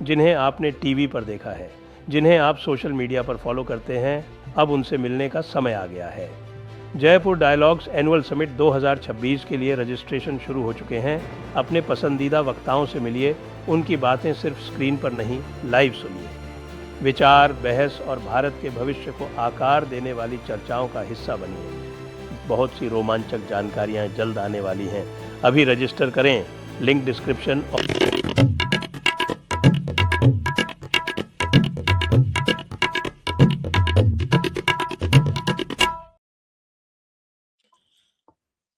जिन्हें आपने टीवी पर देखा है, जिन्हें आप सोशल मीडिया पर फॉलो करते हैं, अब उनसे मिलने का समय आ गया है। जयपुर डायलॉग्स एनुअल समिट 2026 के लिए रजिस्ट्रेशन शुरू हो चुके हैं। अपने पसंदीदा वक्ताओं से मिलिए, उनकी बातें सिर्फ स्क्रीन पर नहीं, लाइव सुनिए। विचार, बहस और भारत के भविष्य को आकार देने वाली चर्चाओं का हिस्सा बनिए। बहुत सी रोमांचक जानकारियां जल्द आने वाली हैं। अभी रजिस्टर करें, लिंक डिस्क्रिप्शन और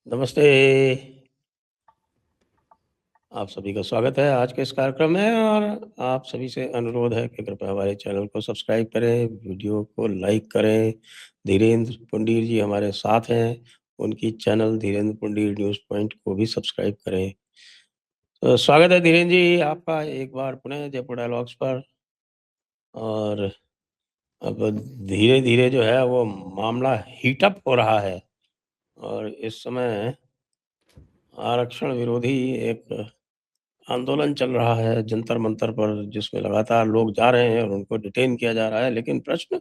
नमस्ते, आप सभी का स्वागत है आज के इस कार्यक्रम में और आप सभी से अनुरोध है कि कृपया हमारे चैनल को सब्सक्राइब करें, वीडियो को लाइक करें। धीरेन्द्र पुंडीर जी हमारे साथ हैं, उनकी channel Dhirendra Pundir news point को भी सब्सक्राइब करें। तो स्वागत है धीरेन्द्र जी आपका एक बार पुनः जयपुर डायलॉग्स पर। और अब धीरे-धीरे जो है वो मामला हीट अप हो रहा है और इस समय आरक्षण विरोधी एक आंदोलन चल रहा है जंतर-मंतर पर, जिसमें लगातार लोग जा रहे हैं और उनको डिटेन किया जा रहा है। लेकिन प्रश्न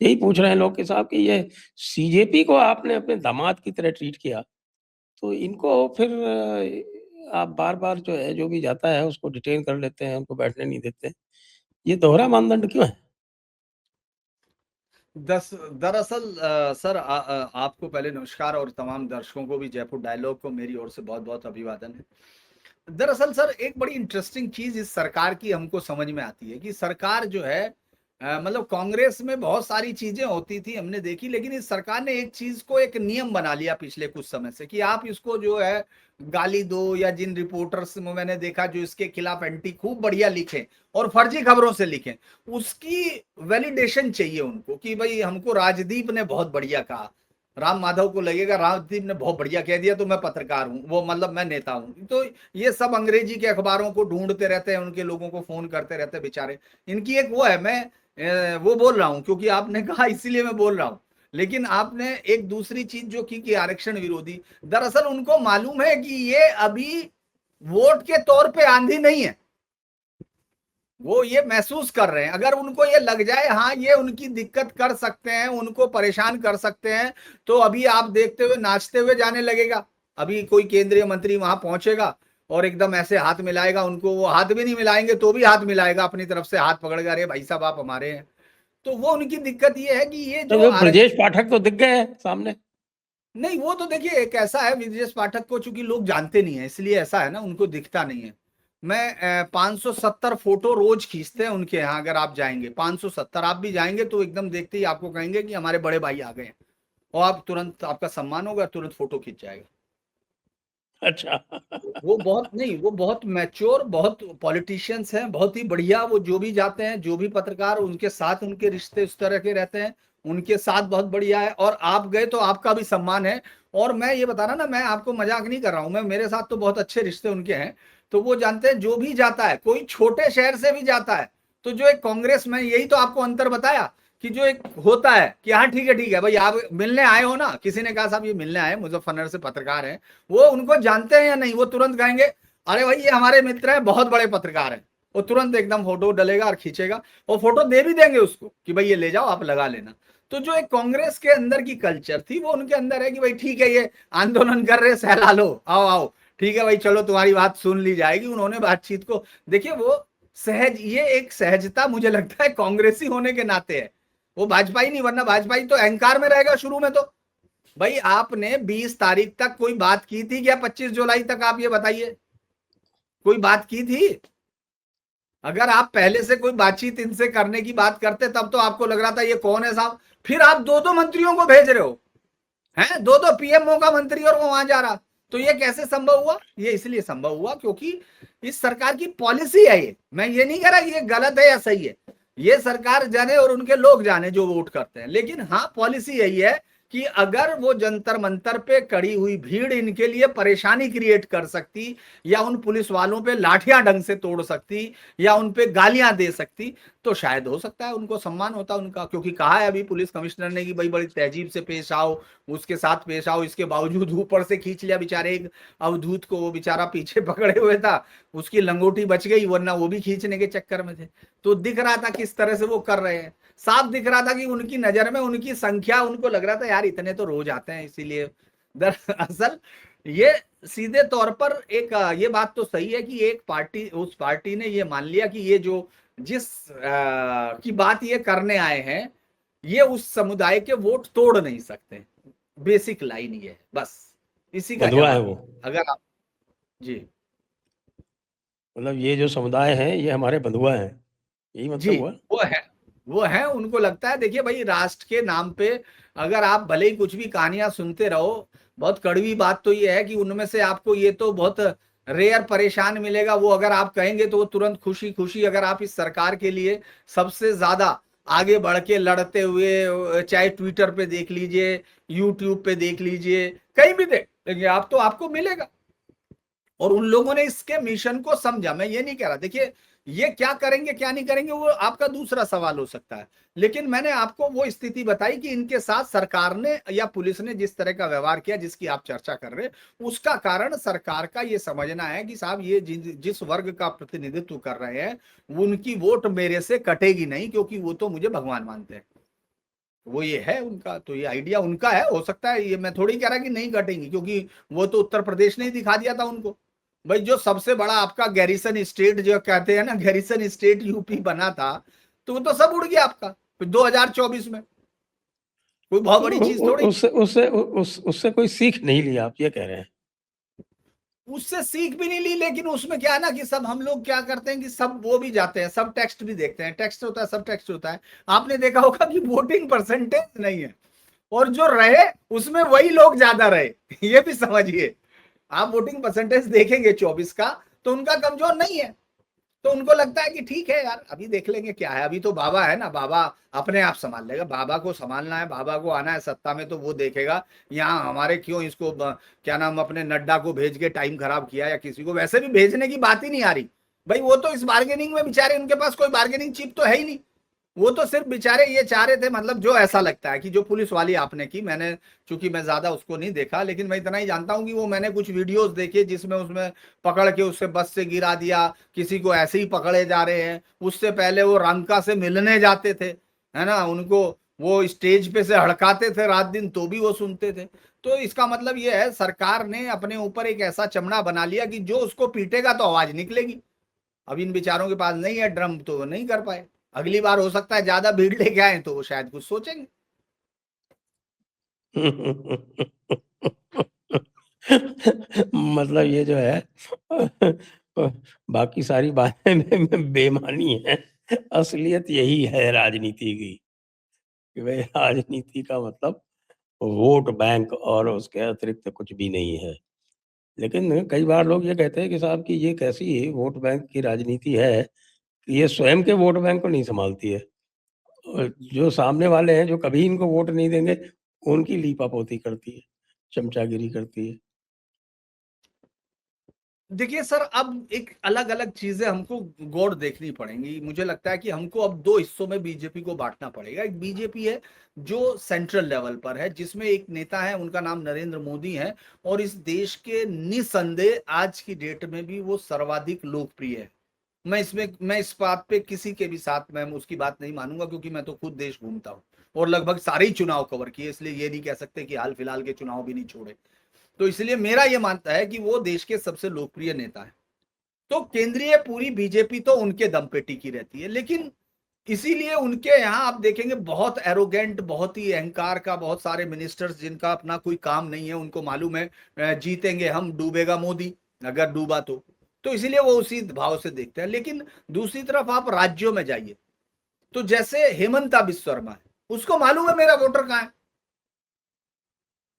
यही पूछ रहे हैं लोग कि साहब कि ये सीजेपी को आपने अपने दामाद की तरह ट्रीट किया, तो इनको फिर आप बार-बार जो है, जो भी जाता है उसको डिटेन कर लेते हैं, उनको बैठने नहीं देते। ये दोहरा मानदंड क्यों है? दरअसल सर आपको पहले नमस्कार और तमाम दर्शकों को भी जयपुर डायलॉग को मेरी ओर से बहुत-बहुत अभिवादन है। दरअसल सर एक बड़ी इंटरेस्टिंग चीज़ इस सरकार की हमको समझ में आती है कि सरकार जो है मतलब कांग्रेस में बहुत सारी चीज़ें होती थी हमने देखी, लेकिन इस सरकार ने एक चीज़ को एक नियम बना लिया पिछले कुछ समय से कि आप इसको जो है गाली दो, या जिन रिपोर्टर्स में मैंने देखा जो इसके खिलाफ एंटी खूब बढ़िया लिखे और फर्जी खबरों से लिखे, उसकी वैलिडेशन चाहिए उनको कि भाई हमको राजदीप ने बहुत बढ़िया कहा, राम माधव को लगेगा राजदीप ने बहुत बढ़िया कह दिया तो मैं पत्रकार हूं, वो मतलब मैं नेता हूं। तो ये सब अंग्रेजी के अखबारों को ढूंढते रहते हैं, उनके लोगों को फोन करते रहते हैं बेचारे। इनकी एक वो है, मैं वो बोल रहा हूं क्योंकि आपने कहा इसीलिए मैं बोल रहा हूं। लेकिन आपने एक दूसरी चीज जो की कि आरक्षण विरोधी, दरअसल उनको मालूम है कि ये अभी वोट के तौर पे आंधी नहीं है, वो ये महसूस कर रहे हैं। अगर उनको ये लग जाए हाँ ये उनकी दिक्कत कर सकते हैं, उनको परेशान कर सकते हैं, तो अभी आप देखते हुए नाचते हुए जाने लगेगा। अभी कोई केंद्रीय मंत्री वहां पहुंचेगा और एकदम ऐसे हाथ मिलाएगा उनको, वो हाथ भी नहीं मिलाएंगे तो भी हाथ मिलाएगा अपनी तरफ से, हाथ पकड़ कर, अरे भाई साहब आप हमारे हैं। तो वो उनकी दिक्कत ये है कि ये तो जो वो ब्रजेश पाठक तो दिख गए हैं सामने। नहीं, वो तो देखिए एक ऐसा है, ब्रजेश पाठक को चूंकि लोग जानते नहीं है इसलिए ऐसा है ना, उनको दिखता नहीं है। मैं 570 फोटो रोज खींचते हैं उनके यहाँ, अगर आप जाएंगे 570, आप भी जाएंगे तो एकदम देखते ही आपको कहेंगे कि हमारे बड़े भाई आ गए हैं, और आप तुरंत आपका सम्मान होगा, तुरंत फोटो खींच जाएगा। अच्छा। वो बहुत नहीं, वो बहुत मैच्योर, बहुत पॉलिटिशियंस हैं, बहुत ही बढ़िया। वो जो भी जाते हैं, जो भी पत्रकार, उनके साथ उनके रिश्ते उस तरह के रहते हैं, उनके साथ बहुत बढ़िया है। और आप गए तो आपका भी सम्मान है। और मैं ये बता रहा ना, मैं आपको मजाक नहीं कर रहा हूं, मैं मेरे साथ तो बहुत अच्छे रिश्ते उनके हैं। तो वो जानते हैं जो भी जाता है, कोई छोटे शहर से भी जाता है, तो जो एक कांग्रेस में, यही तो आपको अंतर बताया कि जो एक होता है कि हाँ ठीक है भाई आप मिलने आए हो ना, किसी ने कहा साहब ये मिलने आए, मुजफ्फरनगर से पत्रकार हैं, वो उनको जानते हैं या नहीं, वो तुरंत कहेंगे अरे भाई ये हमारे मित्र हैं, बहुत बड़े पत्रकार हैं। वो तुरंत एकदम फोटो डलेगा और खींचेगा, और फोटो दे भी देंगे उसको कि भाई ये ले जाओ आप लगा लेना। तो जो एक कांग्रेस के अंदर की कल्चर थी वो उनके अंदर है कि भाई ठीक है ये आंदोलन कर रहे, सहला लो, आओ आओ, ठीक है भाई चलो तुम्हारी बात सुन ली जाएगी। उन्होंने बातचीत को देखिए, वो सहज, ये एक सहजता मुझे लगता है कांग्रेसी होने के नाते है। वो भाजपाई नहीं, वरना भाजपाई तो अहंकार में रहेगा शुरू में। तो भाई आपने 20 तारीख तक कोई बात की थी क्या? 25 जुलाई तक आप ये बताइए, कोई बात की थी? अगर आप पहले से कोई बातचीत इनसे करने की बात करते तब तो आपको लग रहा था ये कौन है साहब। फिर आप दो दो मंत्रियों को भेज रहे हो, हैं दो दो पीएमओ का मंत्री, और वो वहां जा रहा। तो ये कैसे संभव हुआ? ये इसलिए संभव हुआ क्योंकि इस सरकार की पॉलिसी है ये। मैं ये नहीं कह रहा ये गलत है या सही है, ये सरकार जाने और उनके लोग जाने जो वोट करते हैं, लेकिन हाँ पॉलिसी यही है कि अगर वो जंतर मंतर पे कड़ी हुई भीड़ इनके लिए परेशानी क्रिएट कर सकती, या उन पुलिस वालों पे लाठियां ढंग से तोड़ सकती, या उन पे गालियां दे सकती, तो शायद हो सकता है उनको सम्मान होता उनका, क्योंकि कहा है अभी पुलिस कमिश्नर ने कि भाई बड़ी तहजीब से पेश आओ, उसके साथ पेश आओ। इसके बावजूद ऊपर से खींच लिया बेचारे एक अवधूत को, वो बेचारा पीछे पकड़े हुए था, उसकी लंगोटी बच गई, वरना वो भी खींचने के चक्कर में थे। तो दिख रहा था किस तरह से वो कर रहे हैं, साफ दिख रहा था कि उनकी नजर में उनकी संख्या, उनको लग रहा था यार इतने तो रोज आते हैं, इसीलिए दरअसल ये सीधे तौर पर एक ये बात तो सही है कि एक पार्टी, उस पार्टी ने ये मान लिया कि ये जो जिस की बात ये करने आए हैं, ये उस समुदाय के वोट तोड़ नहीं सकते। बेसिक लाइन ये है, बस इसी का बंधुआ है जवाब वो, है अगर आप। जी मतलब ये जो समुदाय है ये हमारे बंधुआ हैं, यही जी, मतलब हुआ। वो है उनको लगता है, देखिए भाई राष्ट्र के नाम पे अगर आप भले ही कुछ भी कहानियां सुनते रहो, बहुत कड़वी बात तो ये है कि उनमें से आपको ये तो बहुत रेयर परेशान मिलेगा, वो अगर आप कहेंगे तो वो तुरंत खुशी खुशी, अगर आप इस सरकार के लिए सबसे ज्यादा आगे बढ़ के लड़ते हुए, चाहे ट्विटर पे देख लीजिए, यूट्यूब पे देख लीजिए, कहीं भी देख लेंगे आप, तो आपको मिलेगा। और उन लोगों ने इसके मिशन को समझा, मैं ये नहीं कह रहा, देखिए ये क्या करेंगे क्या नहीं करेंगे वो आपका दूसरा सवाल हो सकता है, लेकिन मैंने आपको वो स्थिति बताई कि इनके साथ सरकार ने या पुलिस ने जिस तरह का व्यवहार किया जिसकी आप चर्चा कर रहे हैं, उसका कारण सरकार का ये समझना है कि साहब ये जिस वर्ग का प्रतिनिधित्व कर रहे हैं, उनकी वोट मेरे से कटेगी नहीं, क्योंकि वो तो मुझे भगवान मानते हैं। वो ये है उनका, तो ये आइडिया उनका है, हो सकता है, ये मैं थोड़ी कह रहा कि नहीं कटेंगी, क्योंकि वो तो उत्तर प्रदेश ने ही दिखा दिया था उनको। भाई जो सबसे बड़ा आपका गैरिसन स्टेट जो कहते हैं ना, गैरिसन स्टेट यूपी बना था, तो वो तो सब उड़ गया आपका फिर 2024 में, कोई बहुत बड़ी चीज थोड़ी। उससे उससे उससे कोई सीख नहीं लिया, आप ये कह रहे हैं। उससे सीख भी नहीं ली, लेकिन उसमें क्या है ना कि सब हम लोग क्या करते हैं कि सब वो भी जाते हैं, सब टेक्स्ट भी देखते हैं, टेक्स्ट होता है, सब टेक्स्ट होता है। आपने देखा होगा कि वोटिंग परसेंटेज नहीं है, और जो रहे उसमें वही लोग ज्यादा रहे, ये भी समझिए। आप वोटिंग परसेंटेज देखेंगे 24 का, तो उनका कमजोर नहीं है, तो उनको लगता है कि ठीक है यार अभी देख लेंगे क्या है, अभी तो बाबा है ना, बाबा अपने आप संभाल लेगा, बाबा को संभालना है, बाबा को आना है सत्ता में, तो वो देखेगा। यहाँ हमारे क्यों इसको क्या नाम, अपने नड्डा को भेज के टाइम खराब किया, या किसी को, वैसे भी भेजने की बात ही नहीं आ रही। भाई वो तो इस बार्गेनिंग में बेचारे, उनके पास कोई बार्गेनिंग चिप तो है ही नहीं, वो तो सिर्फ बेचारे ये चाह रहे थे, मतलब जो ऐसा लगता है कि जो पुलिस वाली आपने की, मैंने चूंकि मैं ज्यादा उसको नहीं देखा, लेकिन मैं इतना ही जानता हूं कि वो मैंने कुछ वीडियोस देखे जिसमें उसमें पकड़ के उससे बस से गिरा दिया, किसी को ऐसे ही पकड़े जा रहे हैं, उससे पहले वो रंका से मिलने जाते थे, है ना, उनको वो स्टेज पे से हड़काते थे रात दिन, तो भी वो सुनते थे। तो इसका मतलब ये है सरकार ने अपने ऊपर एक ऐसा चमड़ा बना लिया कि जो उसको पीटेगा तो आवाज निकलेगी। अब इन बेचारों के पास नहीं है ड्रम, तो वो नहीं कर पाए। अगली बार हो सकता है ज्यादा भीड़ लेके आए तो वो शायद कुछ सोचेंगे। मतलब ये जो है बाकी सारी बातें में बेईमानी है, असलियत यही है राजनीति की, कि भाई राजनीति का मतलब वोट बैंक और उसके अतिरिक्त कुछ भी नहीं है। लेकिन कई बार लोग ये कहते हैं कि साहब कि ये कैसी वोट बैंक की राजनीति है, कि ये स्वयं के वोट बैंक को नहीं सँभालती है, और जो सामने वाले हैं, जो कभी इनको वोट नहीं देंगे, उनकी लीपापोती करती है, चमचागिरी करती है। देखिए सर, अब एक अलग अलग चीजें हमको गौर देखनी पड़ेंगी। मुझे लगता है कि हमको अब दो हिस्सों में बीजेपी को बांटना पड़ेगा। एक बीजेपी है जो सेंट्रल लेवल पर है, जिसमें एक नेता है, उनका नाम नरेंद्र मोदी है, और इस देश के निसंदेह आज की डेट में भी वो सर्वाधिक लोकप्रिय है। मैं इस बात पे किसी के भी साथ मैं उसकी बात नहीं मानूंगा, क्योंकि मैं तो खुद देश घूमता हूँ और लगभग सारे ही चुनाव कवर किए, इसलिए ये नहीं कह सकते कि हाल फिलहाल के चुनाव भी नहीं छोड़े। तो इसलिए मेरा यह मानता है कि वो देश के सबसे लोकप्रिय नेता है। तो केंद्रीय पूरी बीजेपी तो उनके दम पे टिकी रहती है, लेकिन इसीलिए उनके यहाँ आप देखेंगे बहुत एरोगेंट, बहुत ही अहंकार का, बहुत सारे मिनिस्टर्स जिनका अपना कोई काम नहीं है, उनको मालूम है जीतेंगे हम, डूबेगा मोदी, अगर डूबा तो इसलिए वो उसी भाव से देखते हैं। लेकिन दूसरी तरफ आप राज्यों में जाइए, तो जैसे हेमंता बिस्व शर्मा है, उसको मालूम है मेरा वोटर कहाँ है,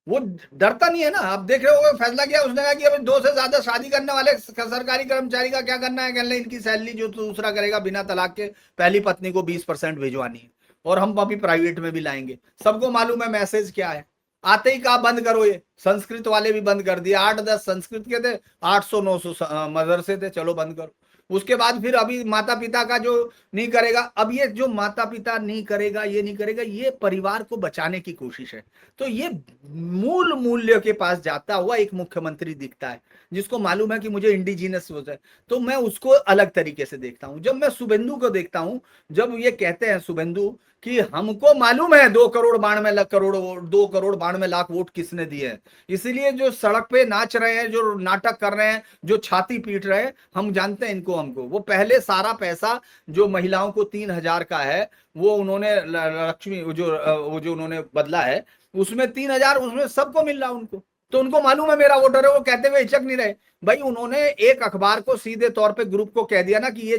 वो डरता नहीं है ना। आप देख रहे हो फैसला किया उसने, कहा कि अभी 2 से ज्यादा शादी करने वाले सरकारी कर्मचारी का क्या करना है, कहने इनकी सैलरी जो दूसरा करेगा बिना तलाक के, पहली पत्नी को 20% भिजवानी है, और हम अभी प्राइवेट में भी लाएंगे। सबको मालूम है मैसेज क्या है। आते ही कहा बंद करो, ये संस्कृत वाले भी बंद कर दिया, 8-10 संस्कृत के थे, 800-900 मदरसे थे, चलो बंद करो। उसके बाद फिर अभी माता पिता का जो नहीं करेगा, अब ये जो माता पिता नहीं करेगा, ये नहीं करेगा, ये परिवार को बचाने की कोशिश है। तो ये मूल मूल्य के पास जाता हुआ एक मुख्यमंत्री दिखता है जिसको मालूम है कि मुझे इंडिजिनस हो जाए, तो मैं उसको अलग तरीके से देखता हूं। जब मैं शुभेंदु को देखता हूं, जब ये कहते हैं शुभेंदु कि हमको मालूम है 2 करोड़ 92 लाख वोट किसने दिए हैं, इसीलिए जो सड़क पे नाच रहे हैं, जो नाटक कर रहे हैं, जो छाती पीट रहे हैं, हम जानते हैं इनको, हमको वो पहले सारा पैसा जो महिलाओं को 3,000 का है, वो उन्होंने लक्ष्मी वो जो उन्होंने बदला है, उसमें 3,000 उसमें सबको मिल रहा उनको, तो उनको मालूम है मेरा वोटर है, वो कहते हुए हिचक नहीं रहे। भाई उन्होंने एक अखबार को सीधे तौर पे ग्रुप को कह दिया ना कि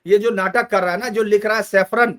ये जो नाटक कर रहा है ना, जो लिख रहा है सैफरन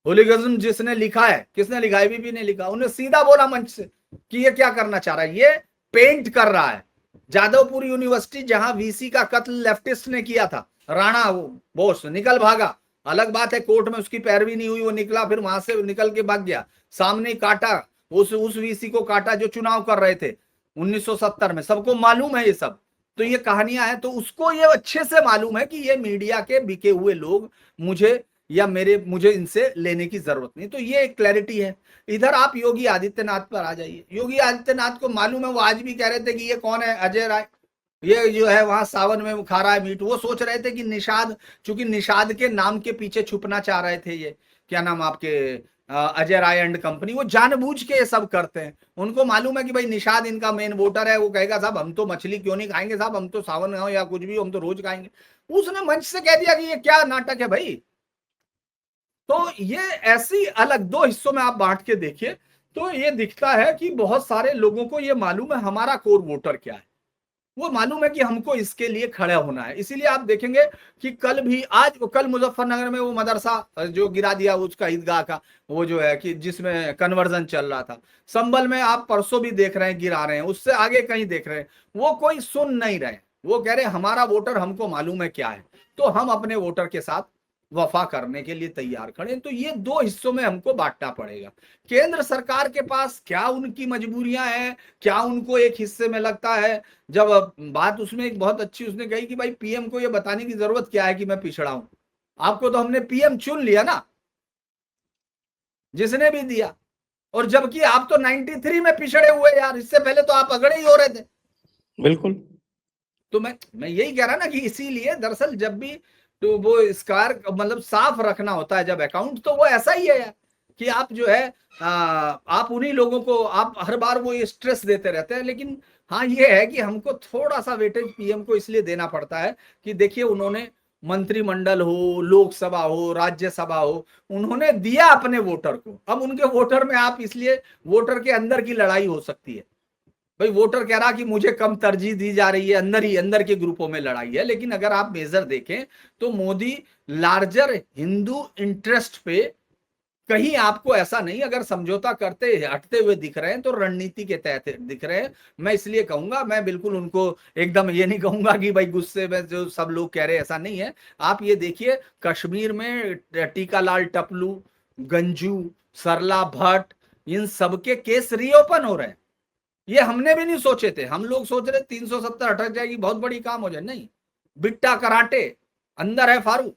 होलिगज्म, जिसने लिखा है, किसने लिखा है, एबीपी ने लिखा, उन्हें सीधा बोला मंच से कि ये क्या करना चाह रहा है, ये पेंट कर रहा है। जादवपुर यूनिवर्सिटी जहां वीसी का कत्ल लेफ्टिस्ट ने किया था, राणा बोस निकल भागा, अलग बात है कोर्ट में उसकी पैरवी नहीं हुई, वो निकला, फिर वहां से निकल के भाग गया, सामने काटा, उस वीसी को काटा जो चुनाव कर रहे थे 1970 में, सबको मालूम है ये सब। तो ये कहानियां हैं, तो उसको ये अच्छे से मालूम है कि ये मीडिया के बिके हुए लोग, मुझे इनसे लेने की जरूरत नहीं। तो ये एक क्लैरिटी है। इधर आप योगी आदित्यनाथ पर आ जाइए। योगी आदित्यनाथ को मालूम है, वो आज भी कह रहे थे कि ये कौन है अजय राय, ये जो है वहां सावन में खा रहा है मीट। वो सोच रहे थे कि निषाद, चूंकि निषाद के नाम के पीछे छुपना चाह रहे थे, ये क्या नाम आपके अजय राय एंड कंपनी, वो जानबूझ के ये सब करते हैं। उनको मालूम है कि भाई निषाद इनका मेन वोटर है, वो कहेगा साहब हम तो मछली क्यों नहीं खाएंगे साहब, हम तो सावन हो या कुछ भी हम तो रोज खाएंगे। उसने मंच से कह दिया कि ये क्या नाटक है भाई। तो ये ऐसी अलग दो हिस्सों में आप बांट के देखिए, तो ये दिखता है कि बहुत सारे लोगों को ये मालूम है हमारा कोर वोटर क्या है, वो मालूम है कि हमको इसके लिए खड़ा होना है। इसीलिए आप देखेंगे कि कल मुजफ्फरनगर में वो मदरसा जो गिरा दिया उसका ईदगाह का, वो जो है कि जिसमें कन्वर्जन चल रहा था, संभल में आप परसों भी देख रहे हैं गिरा रहे हैं, उससे आगे कहीं देख रहे हैं, वो कोई सुन नहीं रहे। वो कह रहे हैं हमारा वोटर हमको मालूम है क्या है, तो हम अपने वोटर के साथ वफा करने के लिए तैयार खड़े। तो ये दो हिस्सों में हमको बांटना पड़ेगा। केंद्र सरकार के पास क्या उनकी मजबूरियां हैं, क्या उनको एक हिस्से में लगता है, जब बात उसमें एक बहुत अच्छी उसने कही कि भाई पीएम को ये बताने की जरूरत क्या है कि मैं पिछड़ा हूं, आपको तो हमने पीएम चुन लिया ना, जिसने भी दिया, और जबकि आप तो 93 में पिछड़े हुए यार, इससे पहले तो आप अगड़े ही हो रहे थे। बिल्कुल। तो मैं यही कह रहा ना कि इसीलिए दरअसल जब भी तो वो स्कार मतलब साफ रखना होता है जब अकाउंट, तो वो ऐसा ही है यार कि आप जो है आप उन्हीं लोगों को आप हर बार वो ये स्ट्रेस देते रहते हैं। लेकिन हाँ ये है कि हमको थोड़ा सा वेटेज पीएम को इसलिए देना पड़ता है कि देखिए उन्होंने मंत्रिमंडल हो, लोकसभा हो, राज्यसभा हो, उन्होंने दिया अपने वोटर को। अब उनके वोटर में आप इसलिए वोटर के अंदर की लड़ाई हो सकती है, भाई वोटर कह रहा कि मुझे कम तरजीह दी जा रही है, अंदर ही अंदर के ग्रुपों में लड़ाई है। लेकिन अगर आप मेजर देखें तो मोदी लार्जर हिंदू इंटरेस्ट पे कहीं आपको ऐसा नहीं, अगर समझौता करते हटते हुए दिख रहे हैं तो रणनीति के तहत दिख रहे हैं। मैं इसलिए कहूंगा, मैं बिल्कुल उनको एकदम ये नहीं कहूंगा कि भाई गुस्से में जो सब लोग कह रहे हैं, ऐसा नहीं है। आप ये देखिए कश्मीर में टीकालाल टपलू, गंजू, सरला भट्ट, इन सबके केस रीओपन हो रहे हैं। ये हमने भी नहीं सोचे थे, हम लोग सोच रहे 370 हटक जाएगी बहुत बड़ी काम हो जाए, नहीं, बिट्टा कराटे अंदर है फारूक,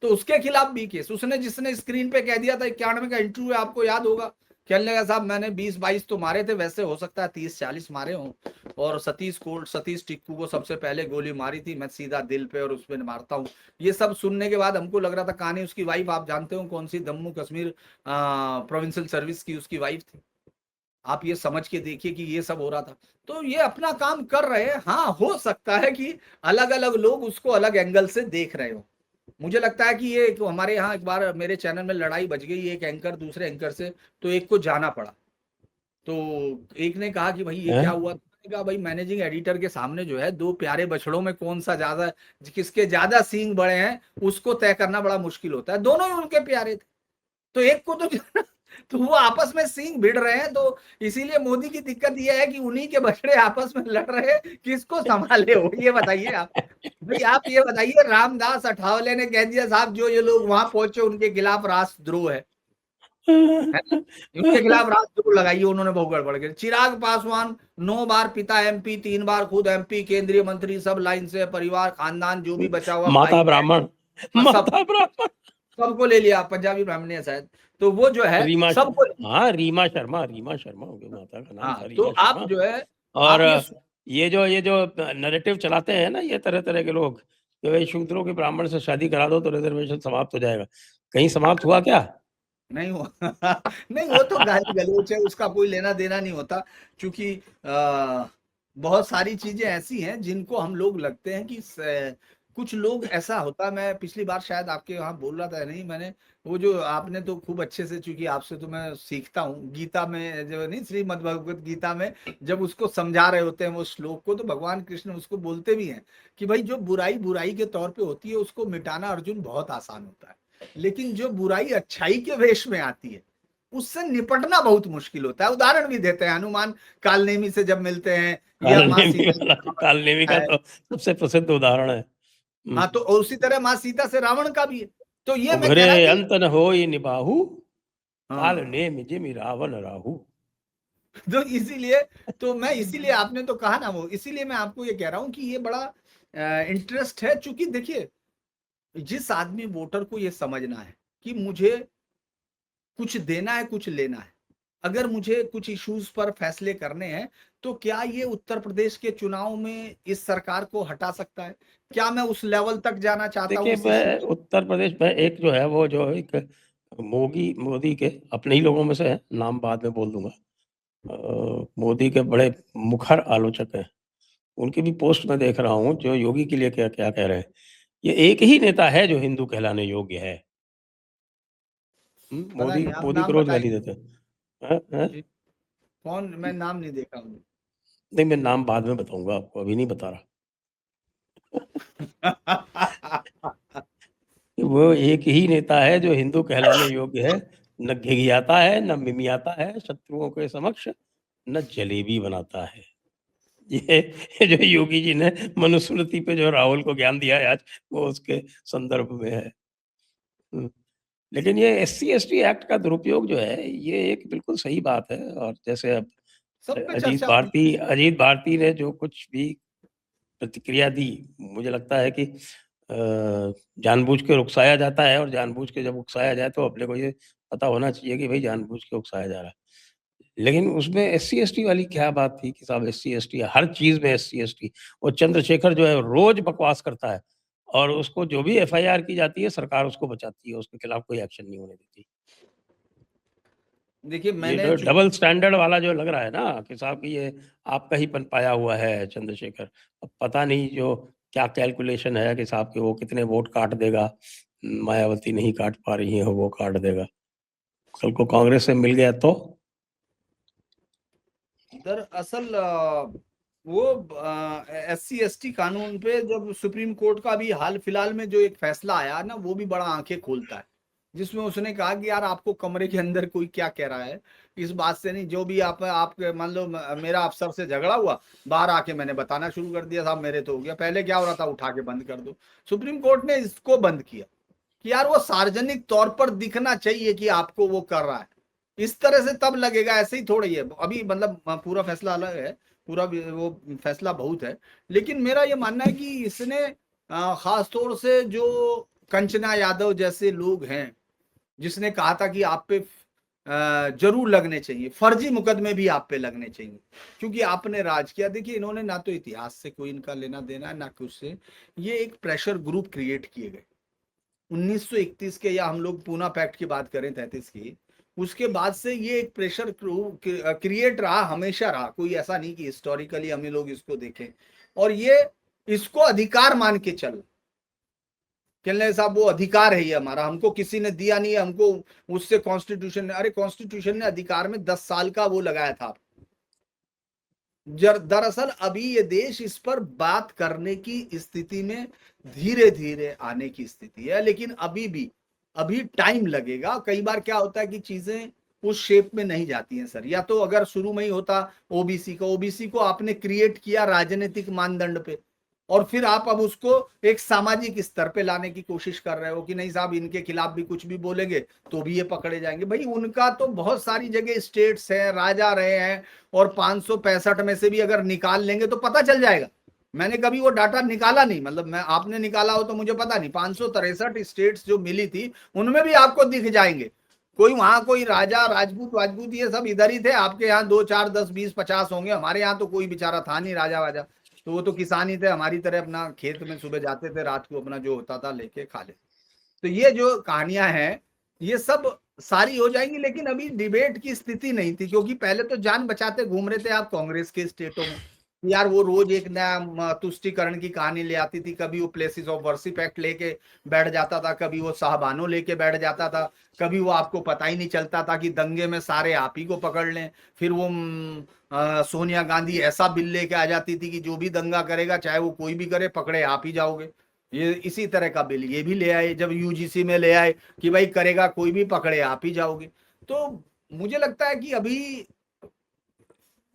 तो उसके खिलाफ भी केस। उसने जिसने स्क्रीन पे कह दिया था 91 का इंटरव्यू है, आपको याद होगा, कहने लगा साहब मैंने 20-22 तो मारे थे, वैसे हो सकता है 30-40 मारे हों, और सतीश टिक्कू को सबसे पहले गोली मारी थी मैं सीधा दिल पे और उस पर मारता हूँ। ये सब सुनने के बाद हमको लग रहा था कहानी, उसकी वाइफ आप जानते हो कौन सी, जम्मू कश्मीर प्रोविंशियल सर्विस की उसकी वाइफ थी। आप ये समझ के देखिए कि ये सब हो रहा था। तो ये अपना काम कर रहे हैं। हाँ हो सकता है कि अलग अलग लोग उसको अलग एंगल से देख रहे हो। मुझे लगता है कि ये हमारे यहाँ एक बार मेरे चैनल में लड़ाई बच गई, एक एंकर दूसरे एंकर से, तो एक को जाना पड़ा। तो एक ने कहा कि भाई ये क्या हुआ, मैंने कहा भाई मैनेजिंग एडिटर के सामने जो है दो प्यारे बछड़ों में कौन सा ज्यादा, किसके ज्यादा सींग बड़े हैं उसको तय करना बड़ा मुश्किल होता है। दोनों ही उनके प्यारे थे, तो एक को तो वो आपस में सींग भिड़ रहे हैं। तो इसीलिए मोदी की दिक्कत ये है कि उन्हीं के बछड़े आपस में लड़ रहे हैं, किसको संभाले हो, ये बताइए आप। भाई आप ये बताइए, रामदास अठावले ने कह दिया साहब जो ये लोग वहां पहुंचे उनके खिलाफ राष्ट्रद्रोह है, है ना? उनके खिलाफ रात जरूर लगाइए, उन्होंने बहुत गड़बड़ की। चिराग पासवान 9 बार पिता एमपी, 3 बार खुद एमपी, केंद्रीय मंत्री, सब लाइन से, परिवार खानदान जो भी बचा हुआ भाई माता बहन, ब्राह्मण, सब माता ब्राह्मण। सबको ले लिया, पंजाबी ब्राह्मण है शायद, तो वो जो है रीमा, सबको। हाँ रीमा शर्मा, रीमा शर्मा उनकी माता का नाम था, हाँ, तो रीमा आप शर्मा। जो है, और आप ये जो नैरेटिव चलाते हैं ना, ये तरह तरह के लोग कि भाई शूद्रों के ब्राह्मण से शादी करा दो तो रिजर्वेशन समाप्त हो जाएगा। कहीं समाप्त हुआ क्या? नहीं हो नहीं, वो तो गाली गलौच है, उसका कोई लेना देना नहीं होता, क्योंकि बहुत सारी चीजें ऐसी हैं जिनको हम लोग लगते हैं कि कुछ लोग ऐसा होता, मैं पिछली बार शायद आपके वहां बोल रहा था, नहीं मैंने, वो जो आपने तो खूब अच्छे से, चूंकि आपसे तो मैं सीखता हूँ, गीता में जो नहीं, श्रीमद् भगवत गीता में जब उसको समझा रहे होते हैं वो श्लोक को, तो भगवान कृष्ण उसको बोलते भी हैं कि भाई जो बुराई बुराई के तौर पे होती है उसको मिटाना अर्जुन बहुत आसान होता है, लेकिन जो बुराई अच्छाई के वेश में आती है उससे निपटना बहुत मुश्किल होता है। उदाहरण भी देते हैं, हनुमान कालनेमी से जब मिलते हैं, या माँ कालनेमी सीता से वाला, रावण कालनेमी का है। तो सबसे प्रसिद्ध उदाहरण है। हाँ, तो और उसी तरह माँ सीता से रावण का भी है। तो ये मैं उघरे कह रहा कि अंत न होई निबाहु, काल हाँ, नेमि जिमि रावण राहु। तो इसीलिए, तो मैं इसीलिए, आपने तो कहा ना वो, इसीलिए मैं आपको ये कह रहा हूँ कि ये बड़ा इंटरेस्ट है, चूंकि देखिए, जिस आदमी वोटर को ये समझना है कि मुझे कुछ देना है, कुछ लेना है, अगर मुझे कुछ इश्यूज पर फैसले करने हैं, तो क्या ये उत्तर प्रदेश के चुनाव में इस सरकार को हटा सकता है? क्या मैं उस लेवल तक जाना चाहता हूँ देखिए, इस इश्यू? मैं उत्तर प्रदेश में एक जो है वो जो एक मोदी के अपने ही लोगों में से है, नाम बाद में बोल दूंगा। मोदी के बड़े मुखर आलोचक हैं, उनकी भी पोस्ट में देख रहा हूँ जो योगी के लिए क्या क्या कह रहे हैं। ये एक ही नेता है जो हिंदू कहलाने योग्य है। पता मोदी नहीं, आप मोदी को नाम रोज गाली बताएंगे? देते हैं। हैं? जी, कौन? मैं नाम नहीं देखा हूँ। नहीं, मैं नाम बाद में बताऊंगा आपको, अभी नहीं बता रहा। वो एक ही नेता है जो हिंदू कहलाने योग्य है, न घिघियाता है, न मिमियाता है शत्रुओं के समक्ष, न जलेबी बनाता है। ये ये जो योगी जी ने मनुस्मृति पे जो राहुल को ज्ञान दिया है आज, वो उसके संदर्भ में है। हम्म, लेकिन ये एससी एसटी एक्ट का दुरुपयोग जो है, ये एक बिल्कुल सही बात है। और जैसे अब सब पे चर्चा हुई। अजीत भारती ने जो कुछ भी प्रतिक्रिया दी, मुझे लगता है कि जानबूझ के उकसाया जाता है, और जानबूझ के जब उकसाया जाए तो अपने को ये पता होना चाहिए कि भाई जानबूझ के उकसाया जा रहा है। लेकिन उसमें एससी एसटी वाली क्या बात थी कि साहब एससी एसटी, हर चीज में एससी एसटी। और चंद्रशेखर जो है रोज बकवास करता है, और उसको जो भी एफआईआर की जाती है सरकार उसको बचाती है, उसके खिलाफ कोई एक्शन नहीं होने देती। देखिए, ये मैंने जो चूंकि, डबल स्टैंडर्ड वाला जो लग रहा है ना कि साहब कि ये आपका ही पाया हुआ है चंद्रशेखर। अब पता नहीं जो क्या कैलकुलेशन है कि साहब कि वो कितने वोट काट देगा, मायावती नहीं काट पा रही है, वो काट देगा। कल को कांग्रेस से मिल गया तो दरअसल वो एससी एसटी कानून पे जब सुप्रीम कोर्ट का भी हाल फिलहाल में जो एक फैसला आया ना, वो भी बड़ा आंखें खोलता है, जिसमें उसने कहा कि यार आपको कमरे के अंदर कोई क्या कह रहा है, इस बात से नहीं, जो भी आप मान लो मेरा अफसर से झगड़ा हुआ, बाहर आके मैंने बताना शुरू कर दिया, साहब मेरे तो हो गया, पहले क्या हो रहा था, उठा के बंद कर दो। सुप्रीम कोर्ट ने इसको बंद किया कि यार वो सार्वजनिक तौर पर दिखना चाहिए कि आपको वो कर रहा है, इस तरह से तब लगेगा, ऐसे ही थोड़ी है अभी, मतलब पूरा फैसला अलग है, पूरा वो फैसला बहुत है। लेकिन मेरा ये मानना है कि इसने खास तौर से जो कंचना यादव जैसे लोग हैं, जिसने कहा था कि आप पे जरूर लगने चाहिए, फर्जी मुकदमे भी आप पे लगने चाहिए, क्योंकि आपने राज किया। देखिए, इन्होंने ना तो इतिहास से कोई इनका लेना देना है, ना कुछ से, ये एक प्रेशर ग्रुप क्रिएट किए गए 1931 के, या हम लोग पूना पैक्ट की बात करें 33 की, उसके बाद से ये एक प्रेशर क्रिएट रहा, हमेशा रहा, कोई ऐसा नहीं कि हिस्टोरिकली हम लोग इसको देखें, और ये इसको अधिकार मान के चलने साहब, वो अधिकार है ये हमारा, हमको किसी ने दिया नहीं है, हमको उससे कॉन्स्टिट्यूशन ने, अरे कॉन्स्टिट्यूशन ने अधिकार में 10 साल का वो लगाया था। दरअसल अभी ये देश इस पर बात करने की स्थिति में धीरे धीरे आने की स्थिति है, लेकिन अभी टाइम लगेगा। कई बार क्या होता है कि चीजें उस शेप में नहीं जाती हैं सर, या तो अगर शुरू में ही होता ओबीसी को आपने क्रिएट किया राजनीतिक मानदंड पे, और फिर आप अब उसको एक सामाजिक स्तर पे लाने की कोशिश कर रहे हो कि नहीं साहब इनके खिलाफ भी कुछ भी बोलेंगे तो भी ये पकड़े जाएंगे। भाई उनका तो बहुत सारी जगह स्टेट्स है, राजा रहे हैं, और 565 में से भी अगर निकाल लेंगे तो पता चल जाएगा। मैंने कभी वो डाटा निकाला नहीं, मतलब मैं, आपने निकाला हो तो मुझे पता नहीं। 563 स्टेट्स जो मिली थी उनमें भी आपको दिख जाएंगे। कोई वहां कोई राजा राजपूत वाजपूत ये सब इधर ही थे, आपके यहाँ 2 4 10 20 50 होंगे। हमारे यहाँ तो कोई बेचारा था नहीं राजा वाजा, तो वो तो किसान ही थे हमारी तरह, अपना खेत में सुबह जाते थे, रात को अपना जो होता था लेके खा लेते। तो ये जो कहानियां हैं ये सब सारी हो जाएंगी, लेकिन अभी डिबेट की स्थिति नहीं थी, क्योंकि पहले तो जान बचाते घूम रहे थे आप कांग्रेस के स्टेटों में। यार वो रोज एक नया तुष्टिकरण की कहानी ले आती थी, कभी वो प्लेसेस ऑफ वर्शिप एक्ट लेके बैठ जाता था, कभी वो साहबानो लेके बैठ जाता था, कभी वो आपको पता ही नहीं चलता था कि दंगे में सारे आप ही को पकड़ लें। फिर वो सोनिया गांधी ऐसा बिल लेके आ जाती थी कि जो भी दंगा करेगा चाहे वो कोई भी करे पकड़े आप ही जाओगे। ये इसी तरह का बिल ये भी ले आए, जब यूजीसी में ले आए कि भाई करेगा कोई भी पकड़े आप ही जाओगे। तो मुझे लगता है कि अभी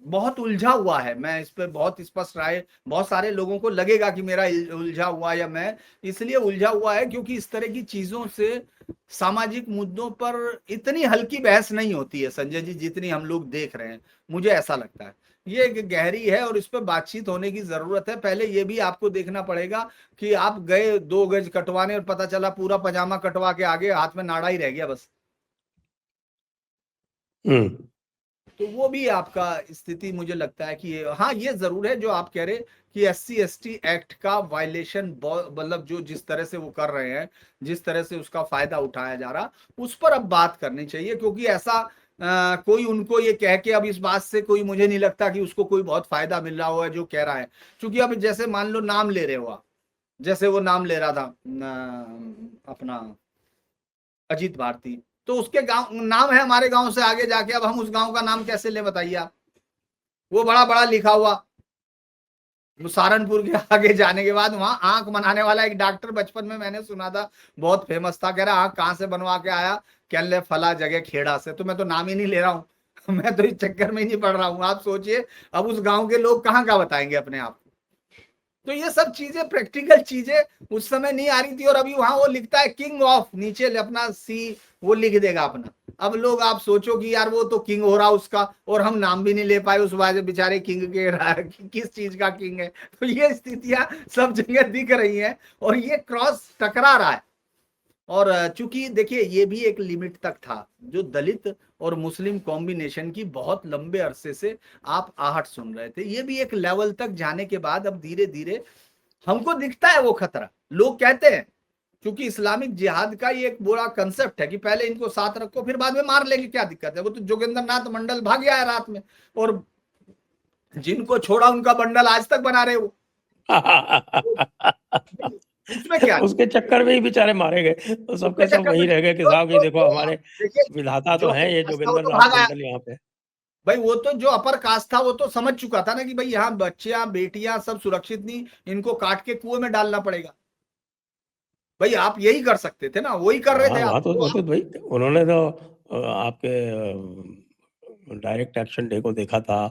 बहुत उलझा हुआ है। मैं इस पे बहुत स्पष्ट राय, बहुत सारे लोगों को लगेगा कि मेरा उलझा हुआ, या मैं इसलिए उलझा हुआ है क्योंकि इस तरह की चीजों से सामाजिक मुद्दों पर इतनी हल्की बहस नहीं होती है संजय जी, जितनी हम लोग देख रहे हैं। मुझे ऐसा लगता है ये एक गहरी है और इस पर बातचीत होने की जरूरत है। पहले ये भी आपको देखना पड़ेगा कि आप गए 2 गज कटवाने और पता चला पूरा पजामा कटवा के आगे हाथ में नाड़ा ही रह गया बस। तो वो भी आपका स्थिति मुझे लगता है कि हाँ ये जरूर है जो आप कह रहे कि SC/ST एक्ट का वायलेशन, मतलब जो जिस तरह से वो कर रहे हैं, जिस तरह से उसका फायदा उठाया जा रहा, उस पर अब बात करनी चाहिए। क्योंकि ऐसा कोई उनको ये कह के अब इस बात से कोई, मुझे नहीं लगता कि उसको कोई बहुत फायदा मिल रहा हो है जो कह रहा है। क्योंकि अब जैसे मान लो नाम ले रहे हो आप, जैसे वो नाम ले रहा था अपना अजीत भारती, तो उसके गांव नाम है हमारे गांव से आगे जाके, अब हम उस गांव का नाम कैसे ले बताइए आप। वो बड़ा बड़ा लिखा हुआ, सहारनपुर के आगे जाने के बाद वहां आंख बनाने वाला एक डॉक्टर बचपन में मैंने सुना था, बहुत फेमस था, कह रहा आंख कहां से बनवा के आया, कह ले फला जगह खेड़ा से। तो मैं तो नाम ही नहीं ले रहा हूं मैं तो इस चक्कर में ही नहीं पड़ रहा हूं। आप सोचिए अब उस गांव के लोग कहाँ का बताएंगे अपने आप। तो ये सब चीजें, प्रैक्टिकल चीजें उस समय नहीं आ रही थी, और अभी वहां वो लिखता है किंग ऑफ, नीचे अपना सी वो लिख देगा अपना। अब लोग आप सोचो कि यार वो तो किंग हो रहा उसका, और हम नाम भी नहीं ले पाए उस बेचारे किंग के किस चीज का किंग है। तो ये स्थितियां सब जगह दिख रही हैं और ये क्रॉस टकरा रहा है। और चूंकि देखिए ये भी एक लिमिट तक था, जो दलित और मुस्लिम कॉम्बिनेशन की बहुत लंबे अरसे से आप आहट सुन रहे थे, ये भी एक लेवल तक जाने के बाद अब धीरे धीरे हमको दिखता है वो खतरा। लोग कहते हैं क्योंकि इस्लामिक जिहाद का ये एक बुरा कंसेप्ट है कि पहले इनको साथ रखो फिर बाद में मार लेंगे, क्या दिक्कत है। वो तो जोगेंद्र नाथ मंडल भाग गया है रात में, और जिनको छोड़ा उनका बंडल आज तक बना रहे वो उसमें क्या है? उसके चक्कर में ही बेचारे मारे गए, तो सबके सब चक्कर में वहीं रह गए कि साहब ये देखो हमारे देखिए विधाता तो जो हैं ये वो जोगिंदर तो नाथ भागा। मंडल यहाँ पे। भाई वो तो जो अपर कास्ट था वो तो समझ चुका था ना कि भाई यहाँ बच्चियां बेटियां सब सुरक्षित नहीं, इनको काट के कुएं में डालना पड़ेगा। भाई आप यही कर सकते थे ना, वही कर रहे हाँ थे वहाँ आप, तो तो वो आप तो भाई उन्होंने तो आपके डायरेक्ट एक्शन डे को देखा था,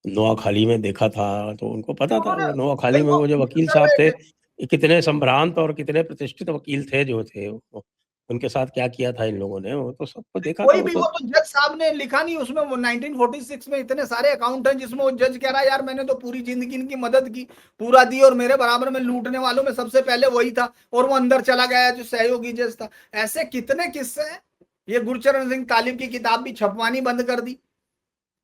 नोआखाली में देखा था, तो उनको पता था उन्होंने वो भाई नोआखाली में वो वो जो वकील कर साहब रहे थे, थे। कितने संभ्रांत और कितने प्रतिष्ठित वकील थे जो थे वो, उनके साथ क्या किया था इन लोगों ने, वो तो सबको देखा था कोई वो भी, तो। वो तो जज साहब ने लिखा नहीं उसमें, वो 1946 में इतने सारे अकाउंट हैं जिसमें वो जज कह रहा है यार मैंने तो पूरी जिंदगी इनकी मदद की, पूरा दी, और मेरे बराबर में लूटने वालों में सबसे पहले वही था, और वो अंदर चला गया जो सहयोगी जज था। ऐसे कितने किस्से हैं। ये गुरचरण सिंह तालिब की किताब भी छपवानी बंद कर दी।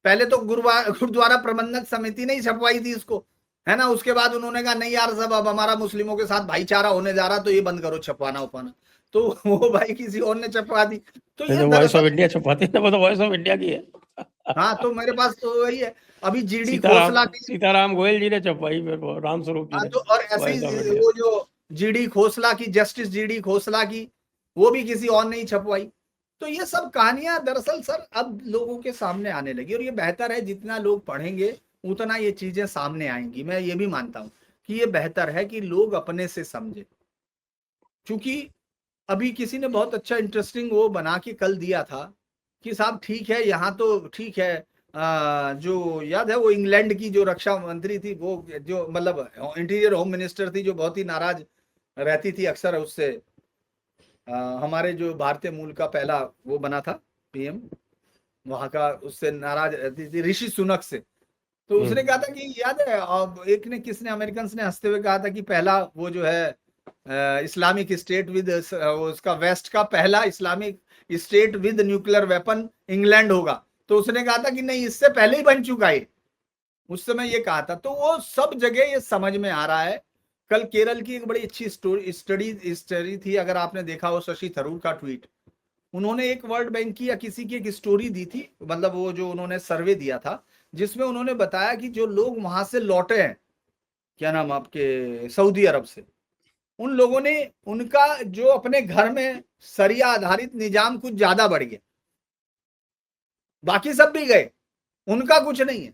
पहले तो गुरुद्वारा प्रबंधक समिति ने ही छपवाई थी इसको, है ना। उसके बाद उन्होंने कहा नहीं यार सब अब हमारा मुस्लिमों के साथ भाईचारा होने जा रहा तो ये बंद करो छपवाना उपाना, तो वो भाई किसी और ने छपवा दी। तो ये जो वॉइस ऑफ दरअसल, इंडिया छपवाती है वो तो वॉइस ऑफ इंडिया की है। हाँ तो मेरे पास तो वही है। अभी जीडी सीताराम खोसला की, सीताराम गोयल जी ने छपवाई, फिर वो राम स्वरूप जी हाँ ने तो और ऐसे वॉइस ऑफ ही इंडिया। वो जो जीडी खोसला की, जस्टिस जीडी खोसला की, वो भी किसी और ने ही छपवाई। तो ये सब कहानियां दरअसल सर अब लोगों के सामने आने लगी, और ये बेहतर है जितना लोग पढ़ेंगे उतना ये चीजें सामने आएंगी। मैं ये भी मानता हूं कि ये बेहतर है कि लोग अपने से समझे। क्योंकि अभी किसी ने बहुत अच्छा इंटरेस्टिंग वो बना के कल दिया था कि साहब ठीक है यहाँ तो ठीक है, जो याद है वो इंग्लैंड की जो रक्षा मंत्री थी, वो जो मतलब इंटीरियर होम मिनिस्टर थी, जो बहुत ही नाराज रहती थी अक्सर उससे, हमारे जो भारतीय मूल का पहला वो बना था पीएम वहां का, उससे नाराज रहती थी, ऋषि सुनक से। तो उसने कहा था कि याद है, अब एक ने किसने अमेरिकन ने हंसते हुए कहा था कि पहला वो जो है इस्लामिक स्टेट विद उसका वेस्ट का पहला Islamic state with nuclear weapon England होगा। तो उसने कहा था कि नहीं, इससे पहले ही बन चुका है, उस समय ये कहा था। तो वो सब जगह ये समझ में आ रहा है। कल केरल की एक बड़ी अच्छी स्टडी थी, अगर आपने देखा हो, शशि थरूर का ट्वीट, उन्होंने एक वर्ल्ड बैंक की या किसी की एक स्टोरी दी थी, मतलब वो जो उन्होंने सर्वे दिया था, जिसमें उन्होंने बताया कि जो लोग वहां से लौटे हैं, क्या नाम आपके, सऊदी अरब से, उन लोगों ने, उनका जो अपने घर में सरिया आधारित निजाम कुछ ज्यादा बढ़ गया, बाकी सब भी गए, उनका कुछ नहीं है,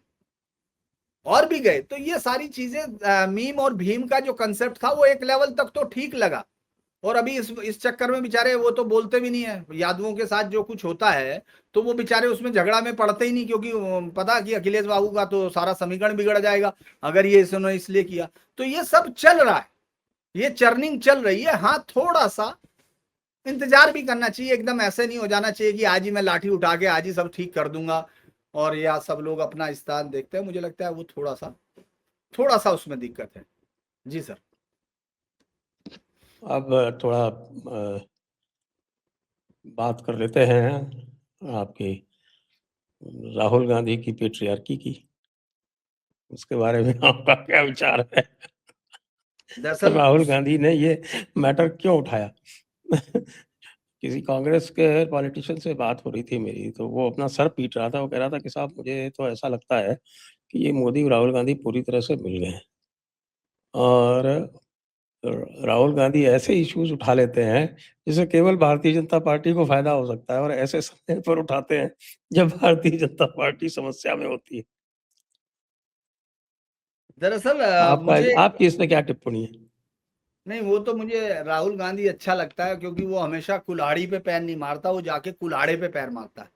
और भी गए। तो ये सारी चीजें, मीम और भीम का जो कंसेप्ट था वो एक लेवल तक तो ठीक लगा, और अभी इस चक्कर में बेचारे वो तो बोलते भी नहीं है, यादवों के साथ जो कुछ होता है तो वो बेचारे उसमें झगड़ा में पड़ते ही नहीं, क्योंकि पता कि अखिलेश बाबू का तो सारा समीकरण बिगड़ जाएगा अगर ये इसने इसलिए किया। तो ये सब चल रहा है, ये चर्निंग चल रही है। हाँ, थोड़ा सा इंतजार भी करना चाहिए, एकदम ऐसे नहीं हो जाना चाहिए कि आज ही मैं लाठी उठा के आज ही सब ठीक कर दूंगा और या सब लोग अपना स्थान देखते हैं। मुझे लगता है वो थोड़ा सा उसमें दिक्कत है। जी सर। अब थोड़ा बात कर लेते हैं आपकी राहुल गांधी की पेट्रियार्की की, उसके बारे में आपका क्या विचार है? दरअसल राहुल गांधी ने ये मैटर क्यों उठाया? किसी कांग्रेस के पॉलिटिशियन से बात हो रही थी मेरी, तो वो अपना सर पीट रहा था। वो कह रहा था कि साहब मुझे तो ऐसा लगता है कि ये मोदी और राहुल गांधी पूरी तरह से मिल गए हैं, और राहुल गांधी ऐसे इश्यूज उठा लेते हैं जिससे केवल भारतीय जनता पार्टी को फायदा हो सकता है, और ऐसे समय पर उठाते हैं जब भारतीय जनता पार्टी समस्या में होती है। दरअसल आपका मुझे, आपकी इसमें क्या टिप्पणी है? नहीं, वो तो मुझे राहुल गांधी अच्छा लगता है, क्योंकि वो हमेशा कुल्हाड़ी पे पैर नहीं मारता, वो जाके कुल्हाड़े पे पैर मारता है।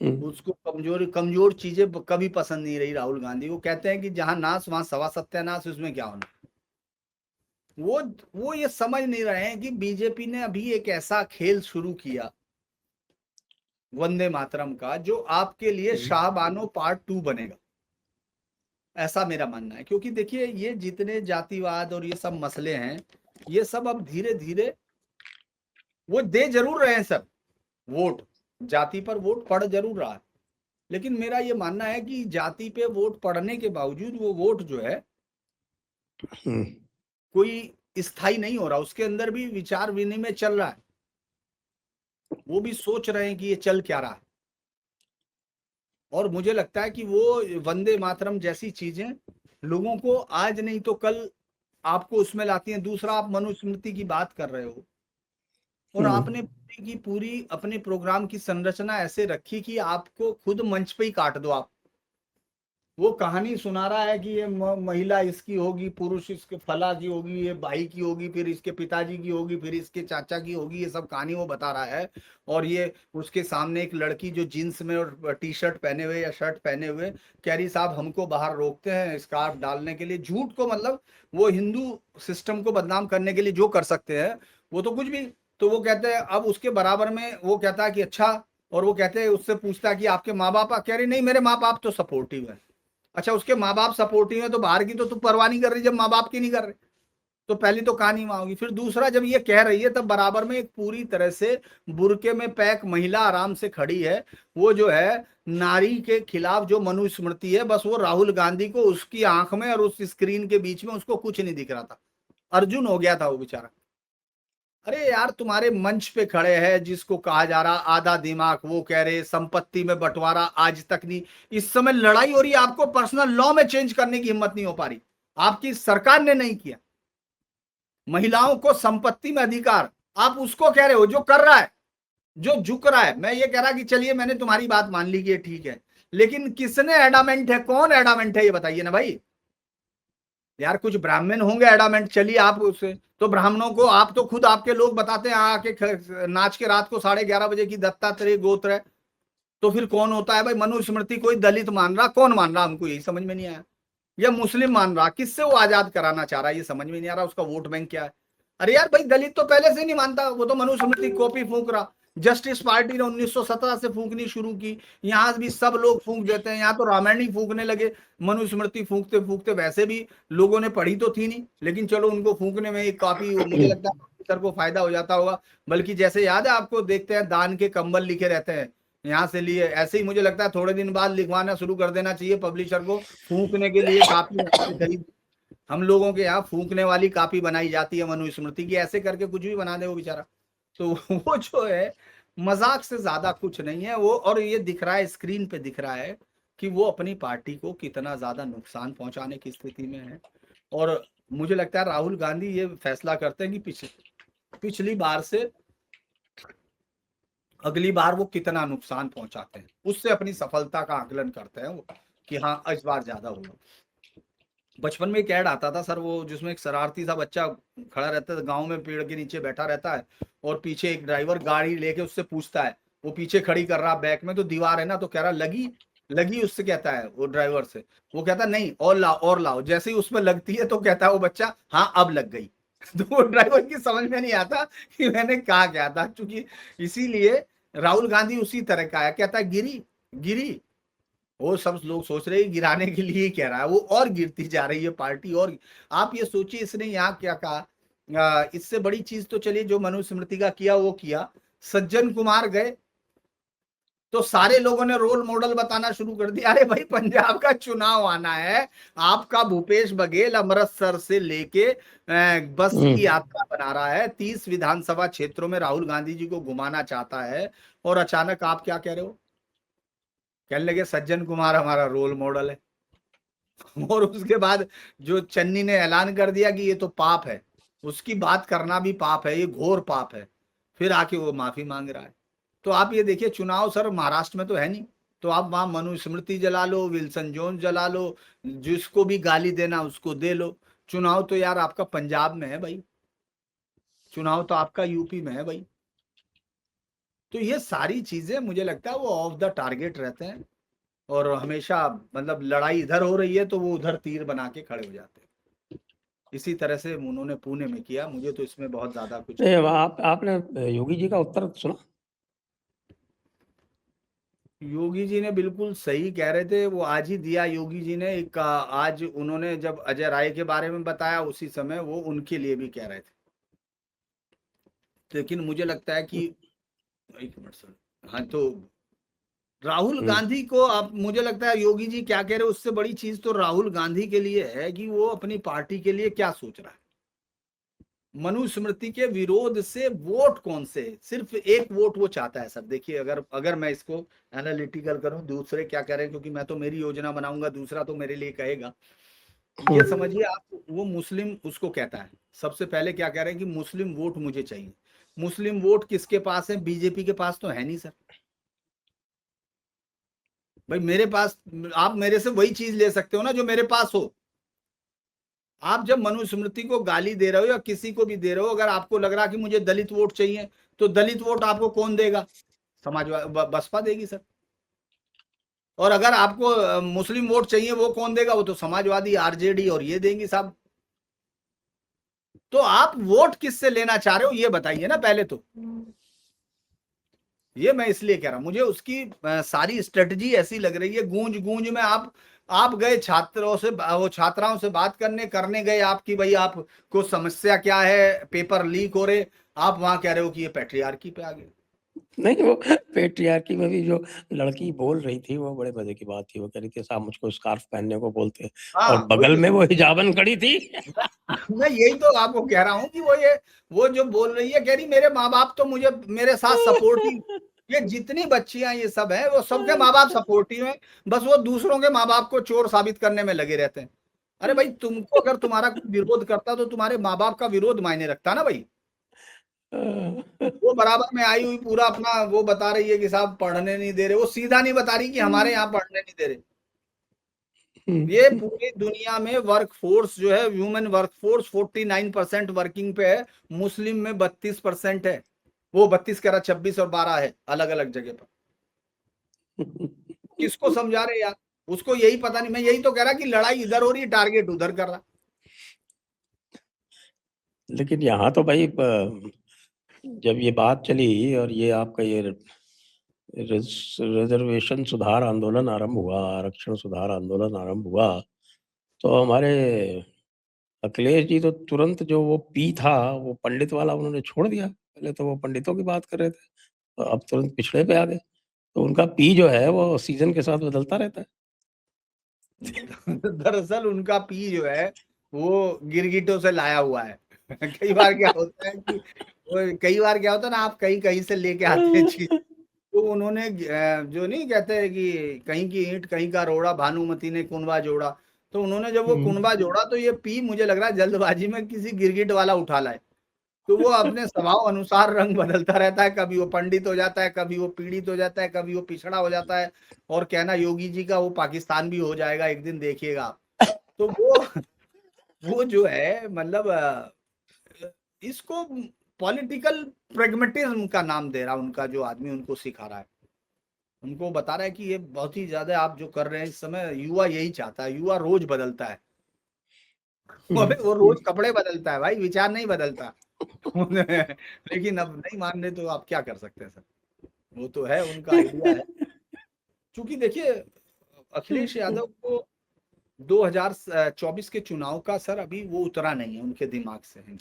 हुँ, उसको कमजोर कमजोर चीजें कभी पसंद नहीं रही राहुल गांधी। वो कहते हैं कि जहां नाश वहां सवा सत्यानाश, उसमें क्या होना। वो वो ये समझ नहीं रहे हैं कि बीजेपी ने अभी एक ऐसा खेल शुरू किया वंदे मातरम का, जो आपके लिए हुँ, शाहबानो पार्ट 2 बनेगा, ऐसा मेरा मानना है। क्योंकि देखिए, ये जितने जातिवाद और ये सब मसले हैं, ये सब अब धीरे धीरे वो दे जरूर रहे हैं सब वोट, जाति पर वोट पड़ जरूर रहा है, लेकिन मेरा ये मानना है कि जाति पे वोट पड़ने के बावजूद वो वोट जो है हुँ, कोई स्थायी नहीं हो रहा, उसके अंदर भी विचार विनिमय चल रहा है, वो भी सोच रहे हैं कि ये चल क्या रहा है। और मुझे लगता है कि वो वंदे मातरम जैसी चीजें लोगों को आज नहीं तो कल आपको उसमें लाती हैं। दूसरा, आप मनुस्मृति की बात कर रहे हो, और हुँ, आपने पूरी की पूरी अपने प्रोग्राम की संरचना ऐसे रखी कि आपको खुद मंच पे ही काट दो आप। वो कहानी सुना रहा है कि ये महिला इसकी होगी, पुरुष इसके फला की होगी, ये भाई की होगी, फिर इसके पिताजी की होगी, फिर इसके चाचा की होगी, ये सब कहानी वो बता रहा है। और ये उसके सामने एक लड़की जो जीन्स में और टी शर्ट पहने हुए या शर्ट पहने हुए कह रही, साहब हमको बाहर रोकते हैं स्कार्फ डालने के लिए, झूठ को, मतलब वो हिंदू सिस्टम को बदनाम करने के लिए जो कर सकते हैं वो तो कुछ भी। तो वो कहते हैं, अब उसके बराबर में वो कहता है कि अच्छा, और वो कहते हैं, उससे पूछता है कि आपके माँ बाप, कह रही नहीं मेरे माँ बाप तो सपोर्टिव है। अच्छा, उसके माँ बाप सपोर्टिव है तो बाहर की तो तू परवाह नहीं कर रही जब माँ बाप की नहीं कर रहे। तो पहली तो कहानी वहां होगी। फिर दूसरा, जब ये कह रही है तब बराबर में एक पूरी तरह से बुरके में पैक महिला आराम से खड़ी है। वो जो है नारी के खिलाफ जो मनुस्मृति है, बस वो राहुल गांधी को उसकी आंख में और उस स्क्रीन के बीच में उसको कुछ नहीं दिख रहा था। अर्जुन हो गया था वो बेचारा। अरे यार, तुम्हारे मंच पे खड़े हैं जिसको कहा जा रहा आधा दिमाग, वो कह रहे संपत्ति में बंटवारा आज तक नहीं। इस समय लड़ाई हो रही है, आपको पर्सनल लॉ में चेंज करने की हिम्मत नहीं हो पा रही, आपकी सरकार ने नहीं किया। महिलाओं को संपत्ति में अधिकार, आप उसको कह रहे हो जो कर रहा है, जो झुक रहा है। मैं ये कह रहा कि चलिए मैंने तुम्हारी बात मान ली कि ये ठीक है, लेकिन किसने एडामेंट है, कौन एडामेंट है, ये बताइए ना भाई। यार कुछ ब्राह्मण होंगे एडामेंट, चलिए आप उससे, तो ब्राह्मणों को आप तो खुद आपके लोग बताते हैं आके नाच के रात को 11:30 बजे की दत्तात्रेय गोत्र है। तो फिर कौन होता है भाई? मनुस्मृति कोई दलित मान रहा, कौन मान रहा? हमको यही समझ में नहीं आया। या मुस्लिम मान रहा, किससे वो आजाद कराना चाह रहा है ये समझ में नहीं आ रहा। उसका वोट बैंक क्या है? अरे यार भाई, दलित तो पहले से नहीं मानता, वो तो मनुस्मृति कॉपी फूंक रहा। जस्टिस पार्टी ने 1917 से फूंकनी शुरू की, यहाँ भी सब लोग फूंक देते हैं। यहाँ तो रामायण ही फूंकने लगे, मनुस्मृति फूंकते फूंकते। वैसे भी लोगों ने पढ़ी तो थी नहीं, लेकिन चलो उनको फूंकने में एक काफी, मुझे लगता है सर को फायदा हो जाता होगा। बल्कि जैसे याद है आपको, देखते हैं दान के कंबल लिखे रहते हैं यहाँ से लिए, ऐसे ही मुझे लगता है थोड़े दिन बाद लिखवाना शुरू कर देना चाहिए पब्लिशर को, फूंकने के लिए काफी हम लोगों के यहाँ फूंकने वाली कापी बनाई जाती है मनुस्मृति की, ऐसे करके कुछ भी बना दे वो बेचारा। तो वो जो है मजाक से ज्यादा कुछ नहीं है वो। और ये दिख रहा है, स्क्रीन पे दिख रहा है कि वो अपनी पार्टी को कितना ज्यादा नुकसान पहुंचाने की स्थिति में है। और मुझे लगता है राहुल गांधी ये फैसला करते हैं कि पिछली बार से अगली बार वो कितना नुकसान पहुंचाते हैं, उससे अपनी सफलता का आकलन करते हैं वो, कि हाँ इस बार ज्यादा होगा। बचपन में एक ऐड आता था सर, वो जिसमें एक शरारती सा बच्चा खड़ा रहता था गांव में, पेड़ के नीचे बैठा रहता है, और पीछे एक ड्राइवर गाड़ी लेके उससे पूछता है, वो पीछे खड़ी कर रहा बैक में तो दीवार है ना, तो कह रहा लगी लगी, उससे कहता है वो ड्राइवर से, वो कहता है नहीं और लाओ और लाओ। जैसे ही उसमें लगती है तो कहता है वो बच्चा हाँ अब लग गई। तो वो ड्राइवर की समझ में नहीं आता कि मैंने कहा क्या था, क्योंकि इसीलिए राहुल गांधी उसी तरह का है, कहता है गिरी गिरी। वो सब लोग सोच रहे हैं गिराने के लिए ही कह रहा है वो, और गिरती जा रही है पार्टी। और आप ये सोचिए इसने यहाँ क्या कहा, इससे बड़ी चीज तो चलिए जो मनुस्मृति का किया वो किया। सज्जन कुमार गए तो सारे लोगों ने रोल मॉडल बताना शुरू कर दिया। अरे भाई पंजाब का चुनाव आना है, आपका भूपेश बघेल अमृतसर से लेके बस की यात्रा बना रहा है, 30 विधानसभा क्षेत्रों में राहुल गांधी जी को घुमाना चाहता है, और अचानक आप क्या कह रहे हो? कहने लगे सज्जन कुमार हमारा रोल मॉडल है। और उसके बाद जो चन्नी ने ऐलान कर दिया कि ये तो पाप है, उसकी बात करना भी पाप है, ये घोर पाप है, फिर आके वो माफी मांग रहा है। तो आप ये देखिए, चुनाव सर महाराष्ट्र में तो है नहीं, तो आप वहां मनुस्मृति जला लो, विल्सन जोन्स जला लो, जिसको भी गाली देना उसको दे लो। चुनाव तो यार आपका पंजाब में है भाई, चुनाव तो आपका यूपी में है भाई। तो ये सारी चीजें मुझे लगता है वो ऑफ द टारगेट रहते हैं, और हमेशा मतलब लड़ाई इधर हो रही है तो वो उधर तीर बना के खड़े हो जाते हैं। इसी तरह से उन्होंने पुणे में किया। मुझे तो इसमें बहुत ज्यादा कुछ नहीं, आपने योगी जी का उत्तर सुना? योगी जी ने बिल्कुल सही कह रहे थे, वो आज ही दिया योगी जी ने एक, आज उन्होंने जब अजय राय के बारे में बताया उसी समय वो उनके लिए भी कह रहे थे। लेकिन मुझे लगता है कि एक मिनट सर, हाँ तो राहुल गांधी को आप, मुझे लगता है योगी जी क्या कह रहे हैं उससे बड़ी चीज तो राहुल गांधी के लिए है कि वो अपनी पार्टी के लिए क्या सोच रहा है। मनुस्मृति के विरोध से वोट कौन से, सिर्फ एक वोट वो चाहता है सर। देखिए अगर अगर मैं इसको एनालिटिकल करूं दूसरे क्या कह रहे हैं, क्योंकि मैं तो मेरी योजना बनाऊंगा, दूसरा तो मेरे लिए कहेगा। ये समझिए आप, वो मुस्लिम उसको कहता है, सबसे पहले क्या कह रहे हैं कि मुस्लिम वोट मुझे चाहिए। मुस्लिम वोट किसके पास है? बीजेपी के पास तो है नहीं सर। भाई मेरे पास, आप मेरे से वही चीज ले सकते हो ना जो मेरे पास हो। आप जब मनुस्मृति को गाली दे रहे हो या किसी को भी दे रहे हो, अगर आपको लग रहा कि मुझे दलित वोट चाहिए, तो दलित वोट आपको कौन देगा? समाजवादी बसपा देगी सर। और अगर आपको मुस्लिम वोट चाहिए, वो कौन देगा? वो तो समाजवादी, आरजेडी और ये देंगी साहब। तो आप वोट किससे लेना चाह रहे हो ये बताइए ना पहले तो। ये मैं इसलिए कह रहा हूं, मुझे उसकी सारी स्ट्रेटजी ऐसी लग रही है। गूंज गूंज में आप गए छात्रों से, वो छात्राओं से बात करने गए आपकी, भाई आपको समस्या क्या है, पेपर लीक हो रहे, आप वहां कह रहे हो कि ये पैट्रियार्की पे आ गए। नहीं, वो पेट्रियार्की में भी जो लड़की बोल रही थी वो बड़े मजे की बात थी। वो कह रही थी साहब मुझको स्कार्फ पहनने को बोलते हैं, हाँ और बगल में वो हिजाबन खड़ी थी। मैं यही तो आपको कह रहा हूँ कि वो जो बोल रही है, कह रही मेरे माँ बाप तो मुझे मेरे साथ सपोर्टिव, ये जितनी बच्चियां ये सब है वो सबके माँ बाप सपोर्टिव हैं, बस वो दूसरों के माँ बाप को चोर साबित करने में लगे रहते हैं। अरे भाई तुमको अगर तुम्हारा कोई विरोध करता तो तुम्हारे माँ बाप का विरोध मायने रखता ना भाई। वो बराबर में आई हुई पूरा अपना वो बता रही है कि साहब पढ़ने नहीं दे रहे, वो सीधा नहीं बता रही कि हमारे यहाँ पढ़ने नहीं दे रहे। ये पूरी दुनिया में वर्कफोर्स जो है, ह्यूमन वर्कफोर्स 49% वर्किंग पे है, मुस्लिम में 32% है। वो 32 कह रहा, 26 और 12 है अलग अलग जगह पर। किसको समझा रहे यार? उसको यही पता नहीं। मैं यही तो कह रहा कि लड़ाई इधर हो रही है, टारगेट उधर कर रहा। लेकिन यहाँ तो भाई जब ये बात चली और ये आपका ये रिजर्वेशन सुधार आंदोलन आरंभ हुआ, आरक्षण सुधार आंदोलन आरंभ हुआ, तो हमारे अखिलेश जी तो तुरंत जो वो पी था वो पंडित वाला उन्होंने छोड़ दिया। पहले तो वो पंडितों की बात कर रहे थे, तो अब तुरंत पिछड़े पे आ गए। तो उनका पी जो है वो सीजन के साथ बदलता रहता है। दरअसल उनका पी जो है वो गिरगिटों से लाया हुआ है। कई बार क्या होता है कि कई बार क्या होता है ना, आप कहीं कहीं से लेके आते हैं चीज, तो उन्होंने जो नहीं कहते हैं कि कहीं की ईंट कहीं का रोड़ा, भानुमति ने कुनबा जोड़ा। तो उन्होंने जब वो कुनबा जोड़ा तो ये पी मुझे लग रहा है जल्दबाजी में किसी गिरगिट वाला उठा लाए। तो वो अपने स्वभाव अनुसार रंग बदलता रहता है, कभी वो पंडित हो जाता है, कभी वो पीड़ित हो जाता है, कभी वो पिछड़ा हो जाता है। और कहना योगी जी का वो पाकिस्तान भी हो जाएगा एक दिन, देखिएगा आप। तो वो जो है मतलब इसको पॉलिटिकल प्रेगमेटिज्म का नाम दे रहा है उनका जो आदमी उनको सिखा रहा है। उनको बता रहा है कि ये बहुत ही ज्यादा आप जो कर रहे हैं इस समय, युवा यही चाहता है। युवा रोज बदलता है। वो रोज कपड़े बदलता है भाई, विचार नहीं बदलता। लेकिन अब नहीं मान रहे तो आप क्या कर सकते हैं सर। वो तो है, उनका आइडिया है। क्योंकि देखिए अखिलेश यादव को 2024 के चुनाव का सर अभी वो उतरा नहीं है उनके दिमाग से है।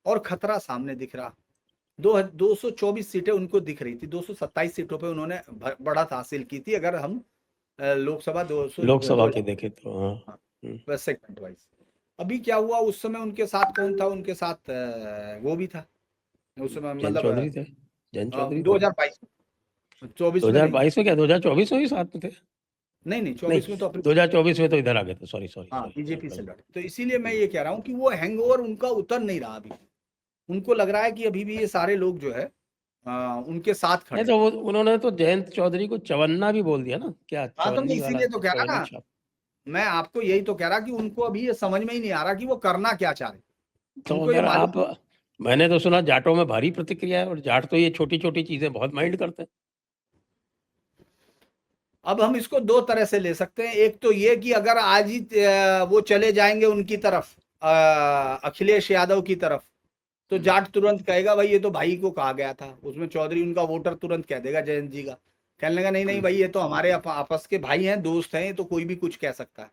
और खतरा सामने दिख रहा। 224 सीटें उनको दिख रही थी, 227 सीटों पे उन्होंने बढ़त हासिल की थी। अगर हम लोकसभा 200 लोकसभा के देखे तो हाँ। Segment wise. अभी क्या हुआ उस समय उनके साथ कौन था? उनके साथ वो भी था उस समय, जयंत मतलब चौधरी थे। जयंत चौधरी थे। 2022 में, 24 में नहीं। 2022 में क्या 2024 में भी साथ में थे? नहीं, नहीं, 24 में तो अपनी 2024 में तो इधर आ गए थे। सॉरी सॉरी हाँ सॉरी बीजेपी से सॉरी। लड़े। तो इसीलिए मैं ये कह रहा हूँ कि वो हैंगओवर उनका उतर नहीं रहा अभी। उनको लग रहा है कि अभी भी ये सारे लोग जो है उनके साथ नहीं खड़े तो हैं। वो उन्होंने तो जयंत चौधरी को चवन्ना भी बोल दिया ना, क्या हाँ तो मैं चवन्नी वाला इसीलिए तो कह रहा चवन्नी ना, छाप। मैं आपको यही तो कह रहा कि उनको अभी ये समझ में ही नहीं आ रहा कि वो करना क्या चाह रहे। तो उनको ये अगर मालूम। आप, मैंने तो सुना जाटों में भारी प्रतिक्रिया है, और जाट तो ये छोटी छोटी चीजें बहुत माइंड करते हैं। अब हम इसको दो तरह से ले सकते हैं। एक तो ये कि अगर आज ही वो चले जाएंगे उनकी तरफ, अखिलेश यादव की तरफ, तो जाट तुरंत कहेगा भाई ये तो भाई को कहा गया था। उसमें चौधरी उनका वोटर तुरंत कह देगा जयंत जी का, कहने लगा नहीं नहीं भाई ये तो हमारे आपस के भाई हैं, दोस्त हैं, ये तो कोई भी कुछ कह सकता है।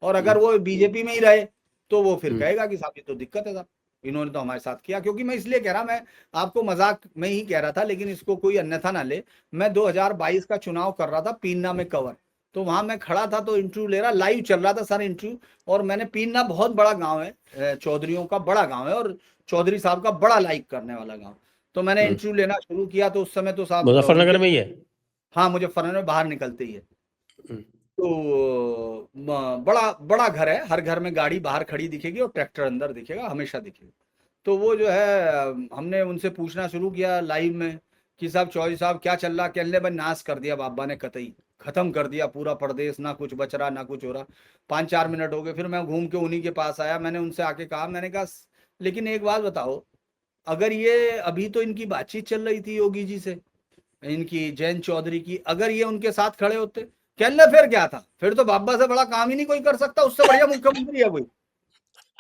और अगर वो बीजेपी में ही रहे तो वो फिर कहेगा कि साहब ये तो दिक्कत है साहब, इन्होंने तो हमारे साथ किया। क्योंकि मैं इसलिए कह रहा, मैं आपको मजाक में ही कह रहा था, लेकिन इसको कोई अन्यथा ना ले। मैं 2022 का चुनाव कर रहा था पीन्ना में कवर। तो वहां मैं खड़ा था तो इंटरव्यू ले रहा, लाइव चल रहा था सारा इंटरव्यू। और मैंने, पीन्ना बहुत बड़ा गांव है, चौधरियों का बड़ा गांव है, और चौधरी साहब का बड़ा लाइक करने वाला गांव। तो मैंने इंटरव्यू लेना शुरू किया तो उस समय तो साहब उनके, मुजफ्फरनगर में ही है। हाँ मुजफ्फरनगर में बाहर निकलते ही है। हम्म। तो बड़ा बड़ा घर है, हर घर में गाड़ी बाहर खड़ी दिखेगी और ट्रैक्टर अंदर दिखेगा, हमेशा दिखेगा। तो वो जो है हमने उनसे पूछना शुरू किया लाइव में कि साहब चौधरी साहब क्या चल रहा? कहने भाई नाश कर दिया बाबा ने, कतई खत्म कर दिया पूरा प्रदेश, ना कुछ बच रहा ना कुछ हो रहा। 5-4 मिनट हो गए, फिर मैं घूम के उन्हीं के पास आया। मैंने उनसे आके कहा, मैंने कहा लेकिन एक बात बताओ, अगर ये अभी तो इनकी बातचीत चल रही थी योगी जी से, इनकी जयंत चौधरी की, अगर ये उनके साथ खड़े होते, कहने फिर क्या था? फिर तो बाबा से बड़ा काम ही नहीं कोई कर सकता, उससे बढ़िया मुख्यमंत्री है कोई।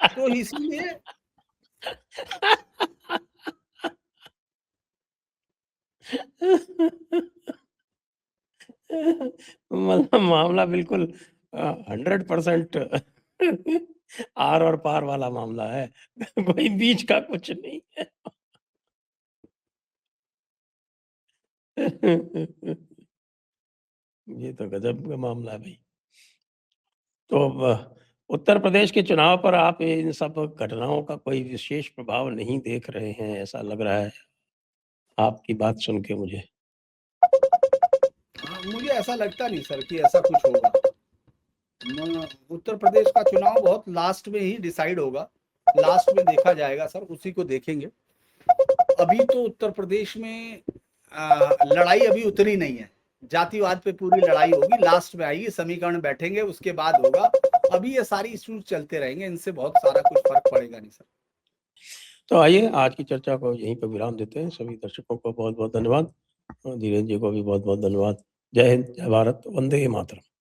तो इसीलिए मतलब मामला बिल्कुल 100% आर और पार वाला मामला है। कोई बीच का कुछ नहीं है। ये तो गजब का मामला है भाई। तो उत्तर प्रदेश के चुनाव पर आप इन सब घटनाओं का कोई विशेष प्रभाव नहीं देख रहे हैं, ऐसा लग रहा है आपकी बात सुन के मुझे। मुझे ऐसा लगता नहीं सर कि ऐसा कुछ होगा। उत्तर प्रदेश का चुनाव बहुत लास्ट में ही डिसाइड होगा, लास्ट में देखा जाएगा सर, उसी को देखेंगे। अभी तो उत्तर प्रदेश में लड़ाई अभी उतरी नहीं है। जातिवाद पे पूरी लड़ाई होगी, लास्ट में आएगी, समीकरण बैठेंगे, उसके बाद होगा। अभी ये सारी इश्यूज चलते रहेंगे, इनसे बहुत सारा कुछ फर्क पड़ेगा नहीं सर। तो आइए आज की चर्चा को यहीं पर विराम देते हैं। सभी दर्शकों को बहुत बहुत धन्यवाद, और धीरेन्द्र जी को भी बहुत बहुत धन्यवाद। जय हिंद, जय भारत, वंदे मातरम।